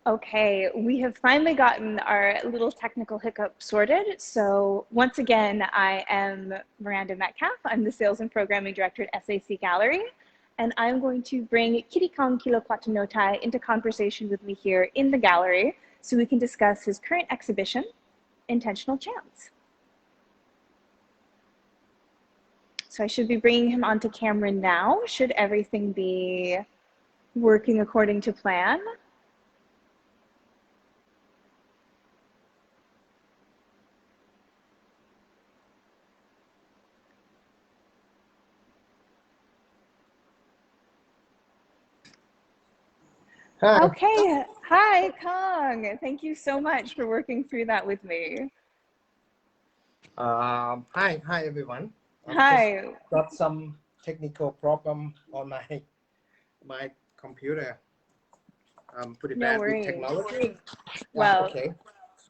Okay, we have finally gotten our little technical hiccup sorted. So once again, I am Miranda Metcalf. I'm the Sales and Programming Director at SAC Gallery, and I'm going to bring Kitikong Tilokwattanotai into conversation with me here in the gallery so we can discuss his current exhibition, Intentional Chance. So I should be bringing him onto camera now. Should everything be working according to plan? Hi. Okay, hi Kong. Thank you so much for working through that with me. Hi everyone. I've just Hi. got some technical problem on my computer. I'm pretty No bad with worries. technology. Well, Okay.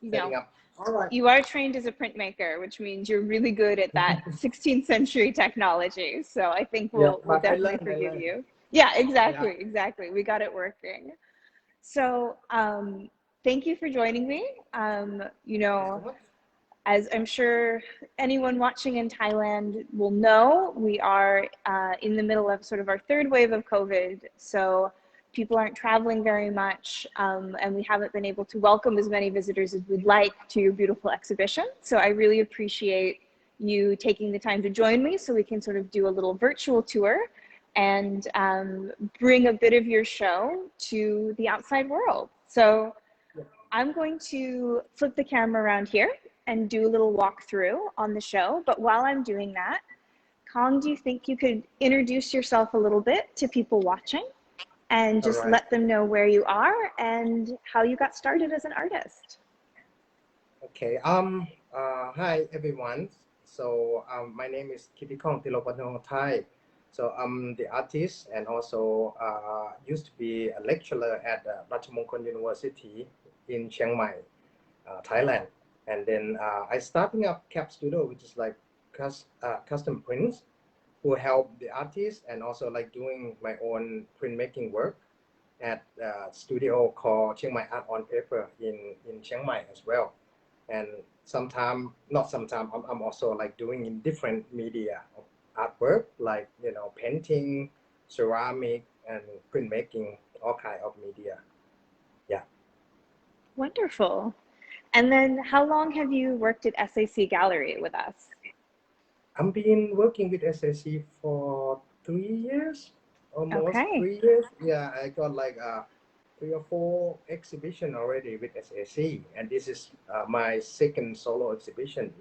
you Setting know, up. All right. you are trained as a printmaker, which means you're really good at that 16th century technology. So I think Yeah, we'll but I definitely learned. forgive you. Yeah, Yeah. exactly. We got it working. So thank you for joining me. You Thanks so know, much. as I'm sure anyone watching in Thailand will know, we are in the middle of sort of our third wave of COVID. So people aren't traveling very much, and we haven't been able to welcome as many visitors as we'd like to your beautiful exhibition. So I really appreciate you taking the time to join me so we can sort of do a little virtual tour and bring a bit of your show to the outside world. So Yeah. I'm going to flip the camera around here and do a little walkthrough on the show. But while I'm doing that, Kong, do you think you could introduce yourself a little bit to people watching and All just right. let them know where you are and how you got started as an artist? Okay. Hi everyone. So my name is Kitikong Tilokwattanotai. So I'm the artist and also used to be a lecturer at Ratchamongkol University in Chiang Mai, Thailand. And then I starting up Cap Studio, which is like custom prints, who help the artists and also like doing my own printmaking work at a studio called Chiang Mai Art on Paper in Chiang Mai as well. And sometime, not sometime, I'm also like doing in different media of artwork, like painting, ceramic, and printmaking, all kind of media. Yeah. Wonderful. And then how long have you worked at SAC Gallery with us? I've been working with SAC for 3 years, almost Okay, 3 years. Yeah, I got like 3 or 4 exhibition already with SAC, and this is my second solo exhibition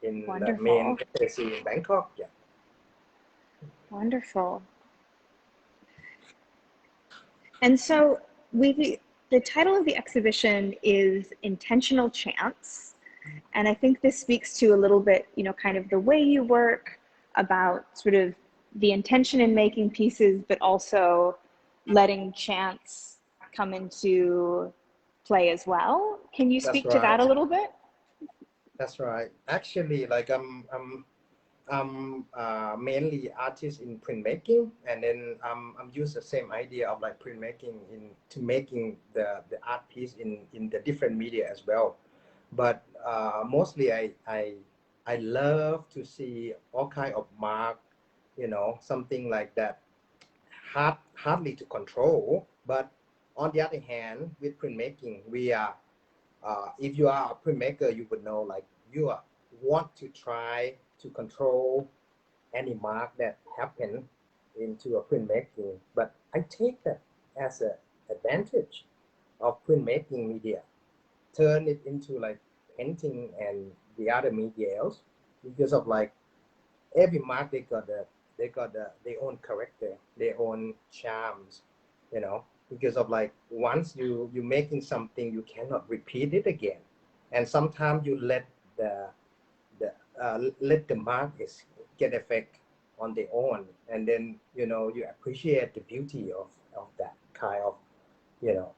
in the main wonderful, SAC in Bangkok. Yeah. wonderful. And so the title of the exhibition is Intentional Chance. And I think this speaks to a little bit, kind of the way you work, about sort of the intention in making pieces, but also letting chance come into play as well. Can you That's speak to right. that a little bit? That's right. Actually, like I'm mainly artist in printmaking, and then I'm use the same idea of like printmaking in to making the art piece in the different media as well. But mostly I love to see all kind of mark, something like that hardly to control. But on the other hand, with printmaking, we are if you are a printmaker, you would know like want to try to control any mark that happen into a printmaking. But I take that as an advantage of printmaking media, turn it into like painting and the other media else, because of like every mark they got their own character, their own charms, because of like once you making something, you cannot repeat it again, and sometimes you let the mark is get effect on their own, and then you appreciate the beauty of that kind of you know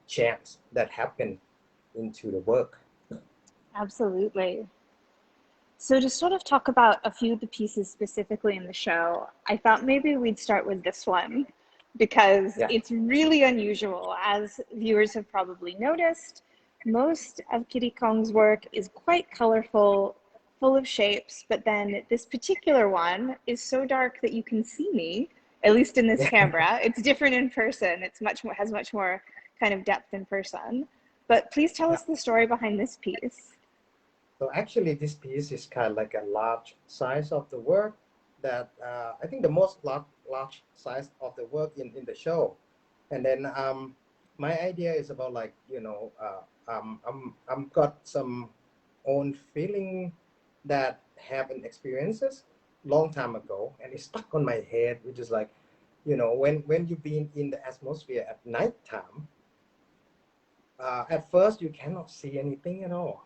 chance that happen into the work. Absolutely. So to sort of talk about a few of the pieces specifically in the show, I thought maybe we'd start with this one, because Yeah. it's really unusual. As viewers have probably noticed, most of Kitikong's work is quite colorful, full of shapes, but then this particular one is so dark that you can see me, at least in this camera. It's different in person. It's much more, has much more kind of depth in person. But please tell us the story behind this piece. So actually, this piece is kind of like a large size of the work that I think the most large size of the work in the show. And then my idea is about like, you know, I'm got some own feeling that happened experiences long time ago, and it's stuck on my head, which is like, you know, when you've been in the atmosphere at night time, at first you cannot see anything at all.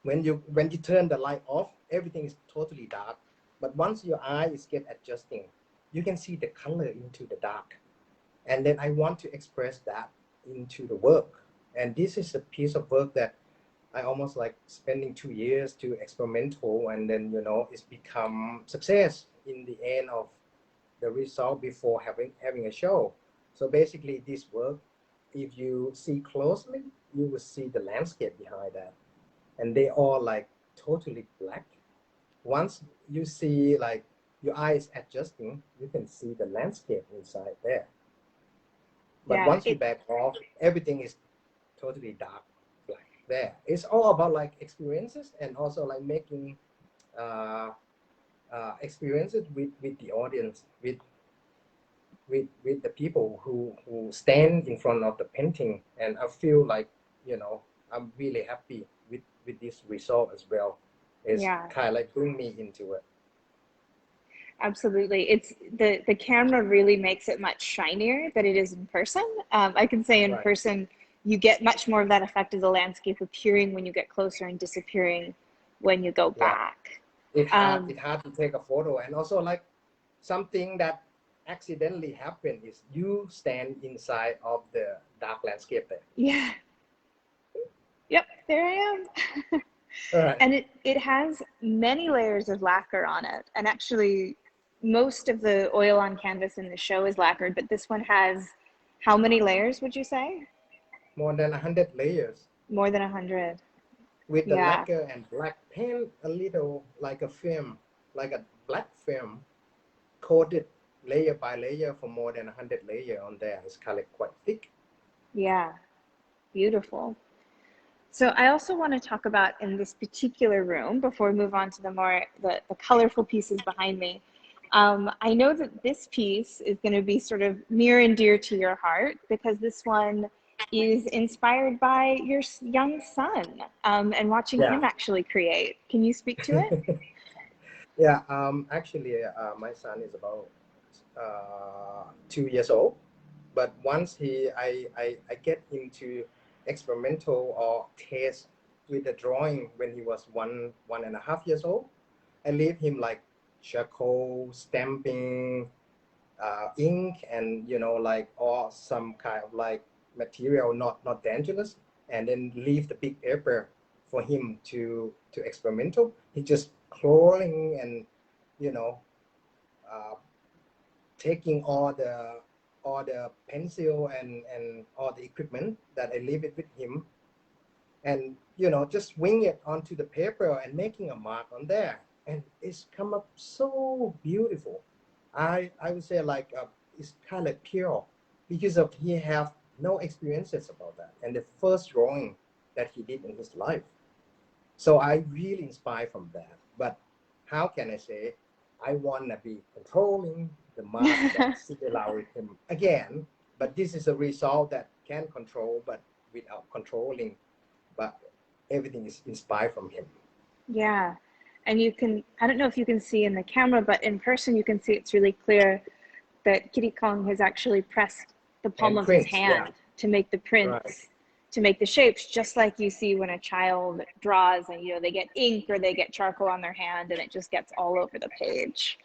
When you turn the light off, everything is totally dark. But once your eyes get adjusting, you can see the color into the dark. And then I want to express that into the work. And this is a piece of work that I almost like spending 2 years to experimental, and then, you know, it's become success in the end of the result before having a show. So basically this work, if you see closely, you will see the landscape behind that, and they all like totally black. Once you see like your eyes adjusting, you can see the landscape inside there. But Yeah, once you back off, everything is totally dark black there. It's all about like experiences, and also like making uh, experiences with the audience, with the people who stand in front of the painting. And I feel like, you know, I'm really happy with this result as well. It's yeah. kind of like bring me into it. Absolutely. It's the camera really makes it much shinier than it is in person. I can say in Right. person, you get much more of that effect of the landscape appearing when you get closer and disappearing when you go Yeah. back. It hard to take a photo. And also like something that accidentally happened is you stand inside of the dark landscape there. Yeah. Yep, there I am. All right. And it has many layers of lacquer on it. And actually, most of the oil on canvas in the show is lacquered, but this one has how many layers would you say? More than 100 layers More than 100. with the Yeah. lacquer and black paint, a little like a film, like a black film coated layer by layer for more than 100 layer on there. It's kind of quite thick. Yeah. Beautiful. So I also want to talk about in this particular room before we move on to the more the colorful pieces behind me. I know that this piece is going to be sort of near and dear to your heart because this one is inspired by your young son and watching Yeah. him actually create. Can you speak to it? Yeah. Actually, my son is about 2 years old. But once I get into experimental or test with the drawing when he was 1.5 years old. I leave him like charcoal, stamping, ink, and, you know, like, or some kind of like material not dangerous, and then leave the big paper for him to experimental. He just crawling and, you know, uh, taking all the pencil and all the equipment that I leave it with him, and, you know, just wing it onto the paper and making a mark on there, and it's come up so beautiful. I would say like it's kind of pure because of he have no experiences about that, and the first drawing that he did in his life. So I really inspired from that. But how can I say, I want to be controlling the mark that similar with him again, but this is a result that can control, but without controlling. But everything is inspired from him. Yeah. And you can, I don't know if you can see in the camera, but in person you can see it's really clear that Kitikong has actually pressed the palm And of his prints, yeah, hand to make the right. prints, to make the shapes, just like you see when a child draws and, you know, they get ink or they get charcoal on their hand and it just gets all over the page.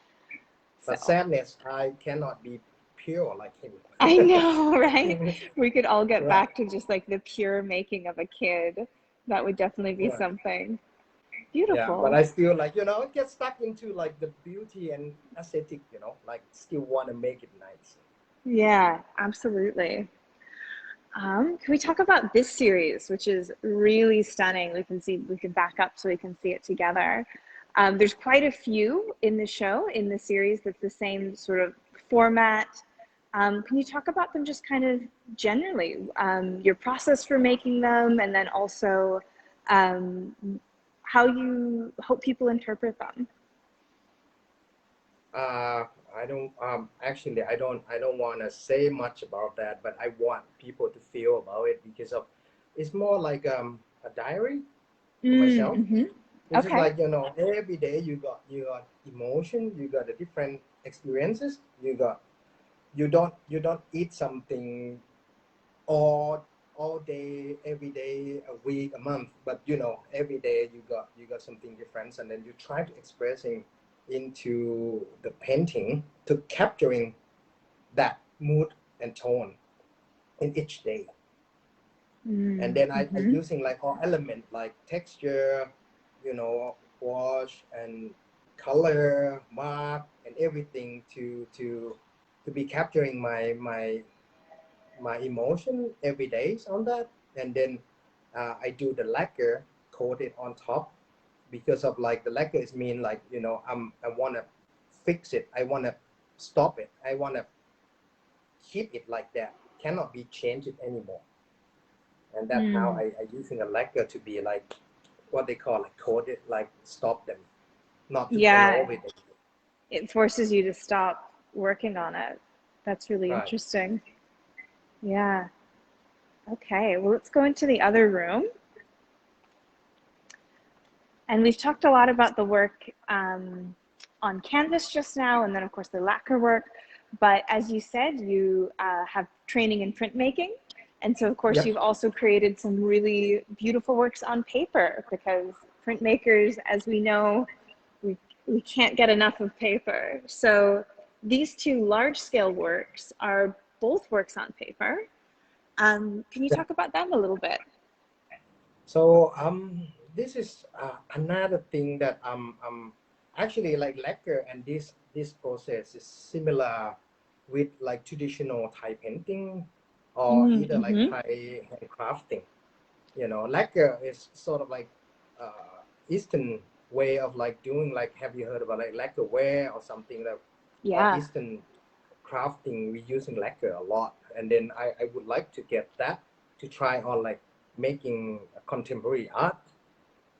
So But sadness, I cannot be pure like him. I know, right? We could all get Right, back to just like the pure making of a kid. That would definitely be right. something. Yeah, but Beautiful. I still like, you know, get stuck into like the beauty and aesthetic, you know, like still want to make it nice. Yeah, absolutely. Can we talk about this series, which is really stunning? We can back up so we can see it together. There's quite a few in the show, in the series, that's the same sort of format. Can you talk about them just kind of generally, your process for making them, and then also um, how you hope people interpret them? Uh, I don't actually I don't want to say much about that, but I want people to feel about it because of it's more like a diary for myself. Mm-hmm. It's just Okay. like every day you got emotion, you got the different experiences, you don't eat something all day, every day, a week, a month, but every day you got something different, and then you try to expressing into the painting to capturing that mood and tone in each day. And then I Mm-hmm. using like all element like texture, wash and color, mark and everything to be capturing my emotion every day on that. And then I do the lacquer coated on top because of like the lacquer is mean like I want to fix it, I want to stop it, I want to keep it like that, cannot be changed it anymore. And that's how Mm. I using a lacquer to be like what they call like coated, like stop them, not to paint Yeah, over it. it forces you to stop working on it. That's really Right. interesting. Yeah. Okay. Well, let's go into the other room. And we've talked a lot about the work on canvas just now, and then, of course, the lacquer work. But as you said, you have training in printmaking. And so, of course, Yep. you've also created some really beautiful works on paper because printmakers, as we know, we, we can't get enough of paper. So these two large scale works are both works on paper. Can you Yeah. talk about them a little bit? So this is another thing that actually like lacquer, and this process is similar with like traditional Thai painting or either like Mm-hmm. Thai handcrafting. Lacquer is sort of like Eastern way of like doing, like have you heard about like lacquer ware or something that, or Yeah. Eastern crafting, we using lacquer a lot. And then I would like to get that to try on like making a contemporary art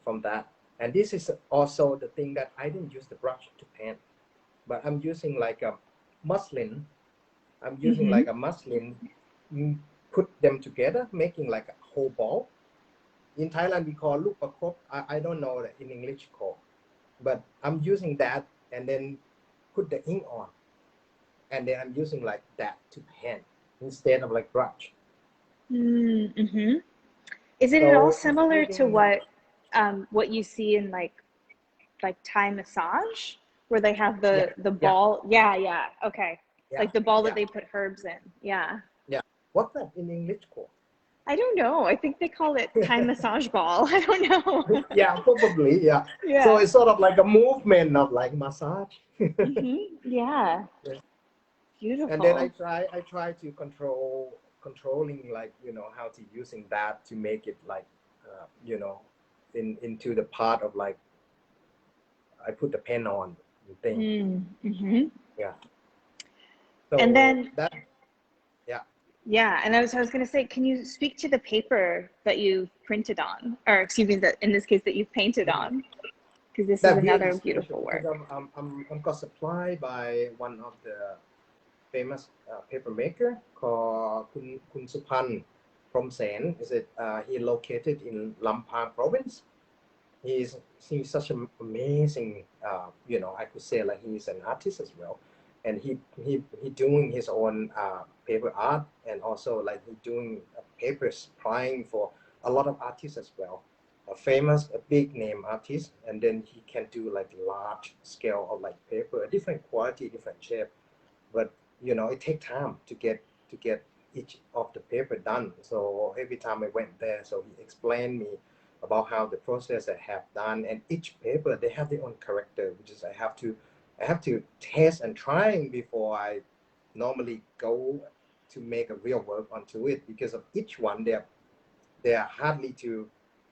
from that. And this is also the thing that I didn't use the brush to paint, but I'm using like a muslin. I'm using Mm-hmm. like a muslin, mm, put them together, making like a whole ball. In Thailand, we call lupakop. I don't know that in English call, but I'm using that and then put the ink on. And then I'm using like that to paint instead of like brush. Mm-hmm. Is it at all So similar to including, what you see in like Thai massage, where they have yeah, the yeah, ball? Yeah, yeah. Okay. yeah, Like the ball that yeah, they put herbs in. Yeah. yeah. What's that in English called? I don't know. I think they call it Thai massage ball. I don't know. Yeah, probably, yeah. So Yeah. it's sort of like a movement of like massage. Mm-hmm. Yeah. Yeah. And then Beautiful. I try to controlling like how to using that to make it like into the part of like I put the pen on the thing. Mm-hmm. Yeah. And So then, that, yeah, yeah, and I was going to say, can you speak to the paper that you printed on, or excuse me, that in this case that you painted on, because this is that really another special beautiful because work. I'm got supplied by one of the famous paper maker called Kun Supan from Sen. Is it? He located in Lampang province. He's such an amazing, I could say like he's an artist as well, and he doing his own paper art, and also like he doing paper supplying for a lot of artists as well, a famous, a big name artist, and then he can do like large scale of like paper, a different quality, different shape, but it takes time to get each of the paper done. So every time I went there, so he explained me about how the process I have done, and each paper they have their own character, which is I have to test and trying before normally go to make a real work onto it, because of each one they are hardly to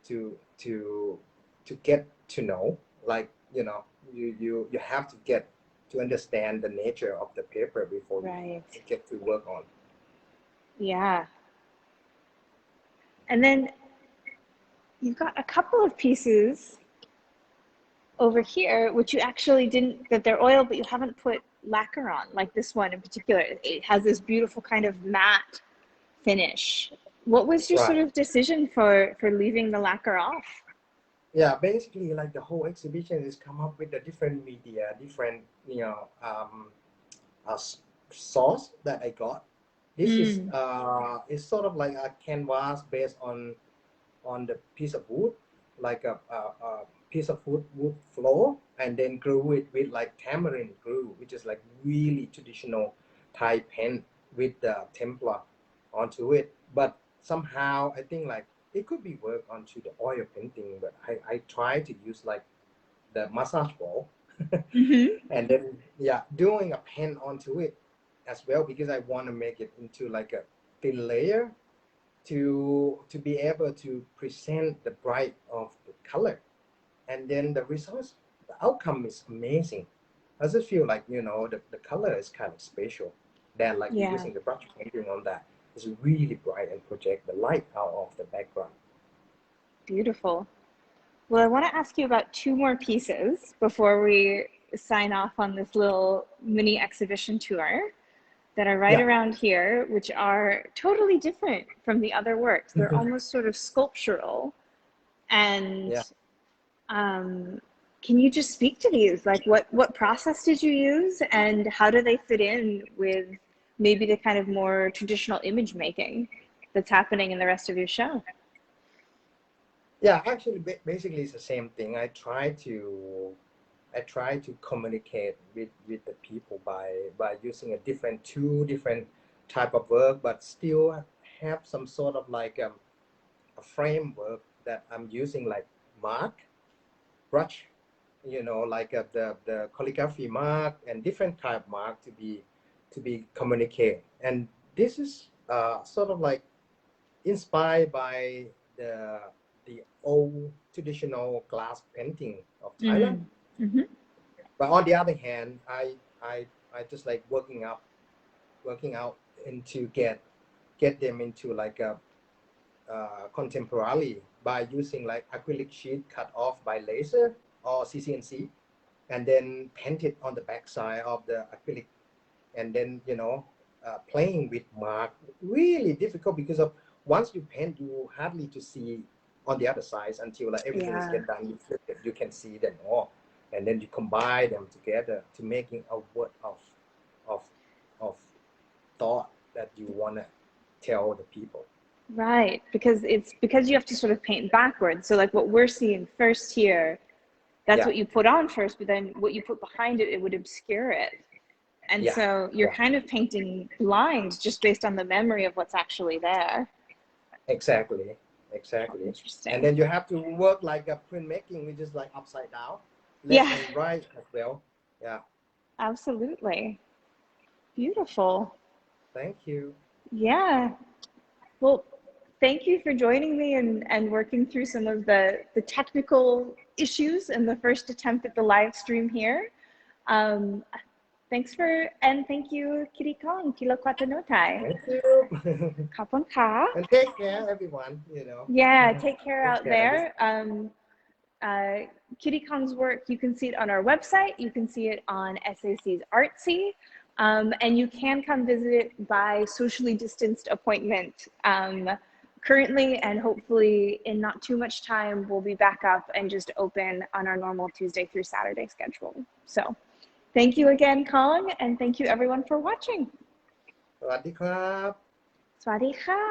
to to get to know, like you have to get to understand the nature of the paper before you Right. get to work on. Yeah. And then you've got a couple of pieces over here, which you actually didn't, that they're oil, but you haven't put lacquer on, like this one in particular. It has this beautiful kind of matte finish. What was your sort Right. of decision for leaving the lacquer off? Yeah, basically, like the whole exhibition is come up with the different media, different uh, source that I got. This Mm. is sort of like a canvas based on the piece of wood, like a piece of wood floor, and then glue it with like tamarind glue, which is like really traditional Thai pen with the tempera onto it. But somehow I think like it could be worked onto the oil painting, but I try to use like the massage ball Mm-hmm. and then yeah, doing a pen onto it as well, because I want to make it into like a thin layer to be able to present the bright of the color, and then the results, the outcome is amazing. I just feel like the color is kind of special, then like you're Yeah, using the brush painting on that is really bright and project the light out of the background. beautiful. Well, I want to ask you about two more pieces before we sign off on this little mini exhibition tour that are right Yeah. around here, which are totally different from the other works. They're almost sort of sculptural. And Yeah. um, can you just speak to these? Like, what process did you use, and how do they fit in with maybe the kind of more traditional image making that's happening in the rest of your show? Yeah, actually, basically it's the same thing. I try to communicate with the people by using a two different type of work, but still have some sort of like a framework that I'm using, like mark, brush, like the calligraphy mark and different type mark to be communicate. And this is sort of like inspired by the the old traditional glass painting of Thailand. Mm. Mm-hmm. But on the other hand, I just like working out into get them into like a contemporary by using like acrylic sheet cut off by laser or CCNC, and then paint it on the backside of the acrylic, and then playing with mark really difficult, because of once you paint you hardly to see on the other side until like everything is Yeah. get done, you flip it, you can see them all, and then you combine them together to making a word of of thought that you want to tell the people. Right, because you have to sort of paint backwards. So like what we're seeing first here, that's Yeah. what you put on first, but then what you put behind it, it would obscure it. And Yeah. so you're Yeah. kind of painting blind just based on the memory of what's actually there. Exactly. How Exactly. And interesting. then you have to work like a printmaking, which is like upside down, left Yeah, and right as well. Yeah. absolutely. Beautiful. Thank you. Yeah. Well, thank you for joining me and working through some of the technical issues in the first attempt at the live stream here. Um, and thank you, Kitikong, Tilokwattanotai. Thank you. ขอบคุณค่ะ And take care, everyone. Yeah, take care Take out care. And there. Kitty Kong's work, you can see it on our website. You can see it on SAC's Artsy. And you can come visit it by socially distanced appointment. Currently, and hopefully in not too much time, we'll be back up and just open on our normal Tuesday through Saturday schedule. So thank you again, Kong, and thank you everyone for watching. สวัสดีครับ สวัสดีค่ะ